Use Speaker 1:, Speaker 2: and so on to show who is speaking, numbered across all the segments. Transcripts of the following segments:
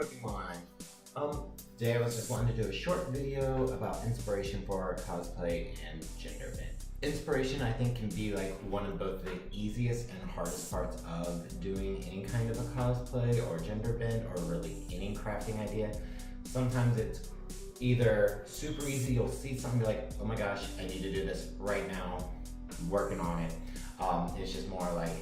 Speaker 1: everyone. Today I was just wanting to do a short video about inspiration for cosplay and gender bend. Inspiration, I think, can be like one of both the easiest and hardest parts of doing any kind of a cosplay or gender bend or really any crafting idea. Sometimes it's either super easy, you'll see something be like, oh my gosh, I need to do this right now, I'm working on it. It's just more like,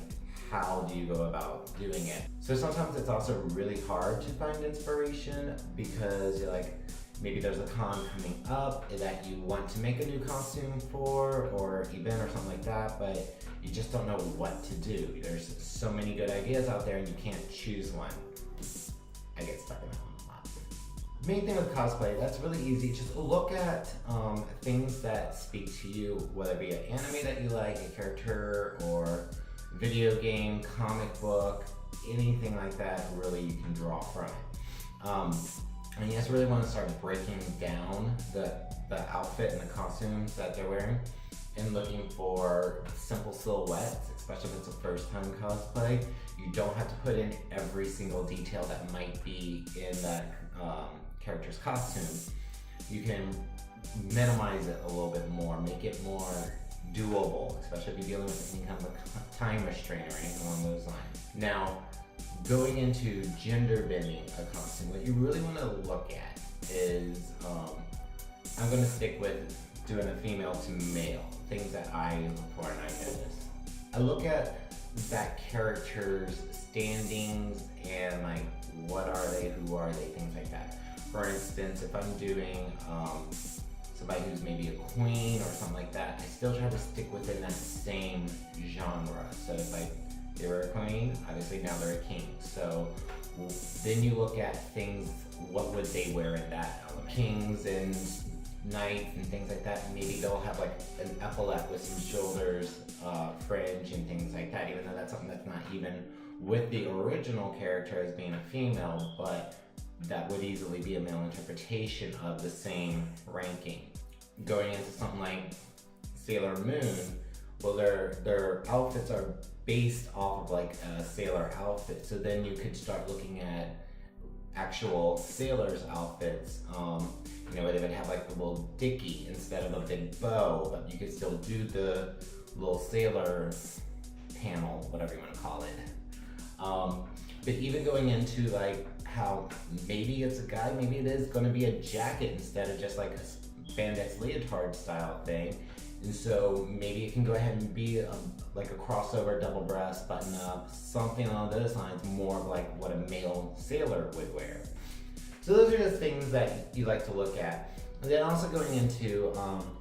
Speaker 1: how do you go about doing it? So sometimes it's also really hard to find inspiration because you're like, maybe there's a con coming up that you want to make a new costume for or event or something like that, but you just don't know what to do. There's so many good ideas out there and you can't choose one. I get stuck in that one a lot. Main thing with cosplay, that's really easy. Just look at things that speak to you, whether it be an anime that you like, a character, or video game, comic book, anything like that, really you can draw from it. And you just really want to start breaking down the outfit and the costumes that they're wearing and looking for simple silhouettes, especially if it's a first time cosplay. You don't have to put in every single detail that might be in that character's costume. You can minimize it a little bit more, make it more doable, especially if you're dealing with any kind of a time restraint or anything along those lines. Now, going into gender bending a costume, what you really want to look at is, I'm going to stick with doing a female to male, things that I look for and I notice. I look at that character's standings and like, what are they, who are they, things like that. For instance, if I'm doing somebody who's maybe a queen or something like that, I still try to stick within that same genre. So if they were a queen, obviously now they're a king. So then you look at things, what would they wear in that element? Kings and knights and things like that, maybe they'll have like an epaulette with some shoulders, fringe and things like that, even though that's something that's not even with the original character as being a female, but that would easily be a male interpretation of the same ranking. Going into something like Sailor Moon, well, their outfits are based off of like a sailor outfit, so then you could start looking at actual sailors' outfits. You know, they would have like the little dicky instead of a big bow, but you could still do the little sailor panel, whatever you want to call it. But even going into like how maybe it's a guy, maybe it is going to be a jacket instead of just like a spandex leotard style thing. And so maybe it can go ahead and be like a crossover double breast button up, something along those lines, more of like what a male sailor would wear. So those are just things that you like to look at. And then also going into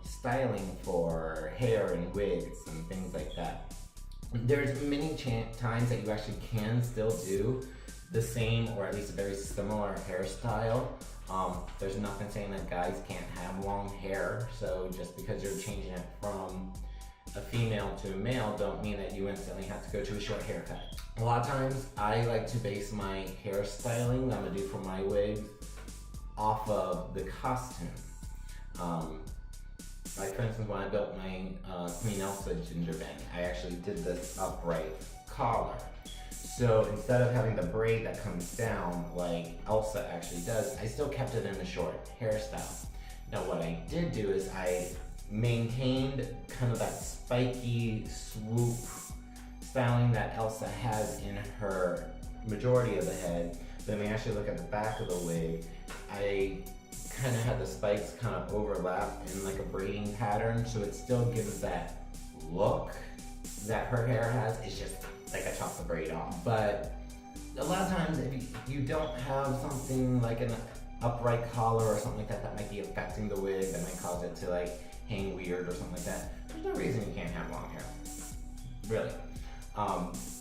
Speaker 1: styling for hair and wigs and things like that. There's many times that you actually can still do the same or at least a very similar hairstyle. There's nothing saying that guys can't have long hair, so just because you're changing it from a female to a male don't mean that you instantly have to go to a short haircut. A lot of times I like to base my hairstyling that I'm gonna do for my wigs off of the costume. Like for instance, when I built my Queen Elsa gender bend, I actually did this upright collar. So instead of having the braid that comes down like Elsa actually does, I still kept it in a short hairstyle. Now what I did do is I maintained kind of that spiky swoop styling that Elsa has in her majority of the head. Then we actually look at the back of the wig, I kind of had the spikes kind of overlap in like a braiding pattern, so it still gives that look that her hair has. It's just like I chopped the braid off. But a lot of times if you don't have something like an upright collar or something like that that might be affecting the wig, that might cause it to like hang weird or something like that, there's no reason you can't have long hair, really.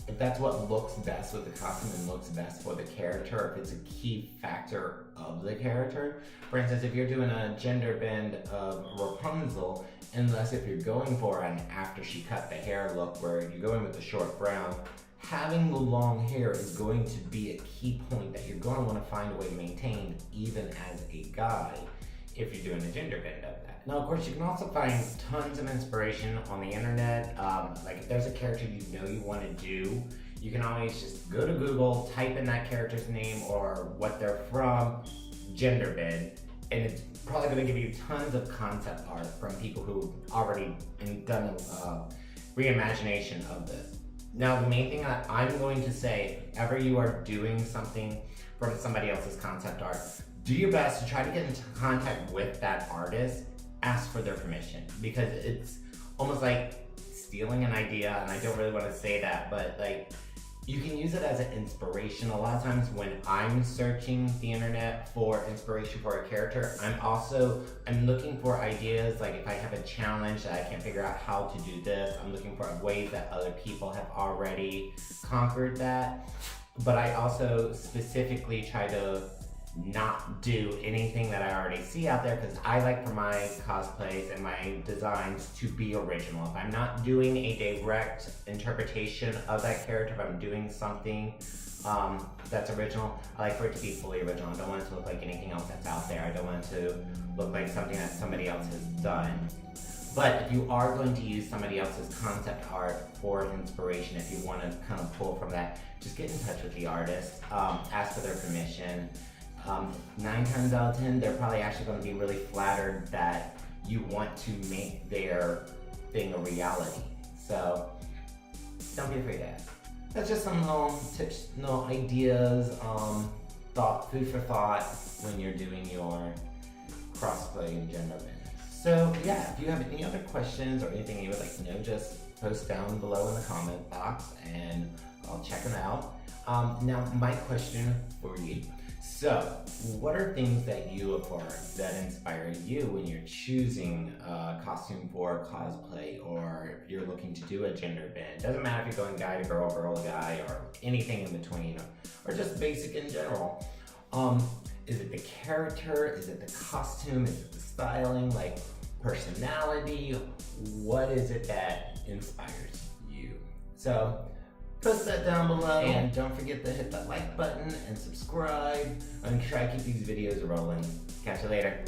Speaker 1: If that's what looks best with the costume and looks best for the character, if it's a key factor of the character. For instance, if you're doing a gender bend of Rapunzel, unless if you're going for an after she cut the hair look where you're going with the short brown, having the long hair is going to be a key point that you're going to want to find a way to maintain even as a guy if you're doing a gender bend of that. Now, of course, you can also find tons of inspiration on the internet. Like if there's a character you know you want to do, you can always just go to Google, type in that character's name or what they're from, genderbend, and it's probably going to give you tons of concept art from people who've already done a reimagination of this. Now, the main thing I'm going to say, if ever you are doing something from somebody else's concept art, do your best to try to get into contact with that artist, ask for their permission, because it's almost like stealing an idea, and I don't really want to say that, but like, you can use it as an inspiration. A lot of times when I'm searching the internet for inspiration for a character, I'm looking for ideas, like if I have a challenge that I can't figure out how to do this, I'm looking for ways that other people have already conquered that. But I also specifically try to not do anything that I already see out there, because I like for my cosplays and my designs to be original. If I'm not doing a direct interpretation of that character, if I'm doing something that's original, I like for it to be fully original. I don't want it to look like anything else that's out there. I don't want it to look like something that somebody else has done. But if you are going to use somebody else's concept art for inspiration, if you want to kind of pull from that, just get in touch with the artist, ask for their permission. 9 times out of 10, they're probably actually going to be really flattered that you want to make their thing a reality. So don't be afraid to ask. That's just some little tips, little ideas, food for thought when you're doing your crossplay and genderbend. So yeah, if you have any other questions or anything you would like to know, just post down below in the comment box and I'll check them out. Now, my question for you. So, what are things that you look for that inspire you when you're choosing a costume for cosplay, or you're looking to do a gender bend? Doesn't matter if you're going guy to girl, girl to guy, or anything in between, or just basic in general. Is it the character? Is it the costume? Is it the styling? Like personality? What is it that inspires you? So, post that down below, and don't forget to hit that like button and subscribe. I'm gonna try to keep these videos rolling. Catch you later.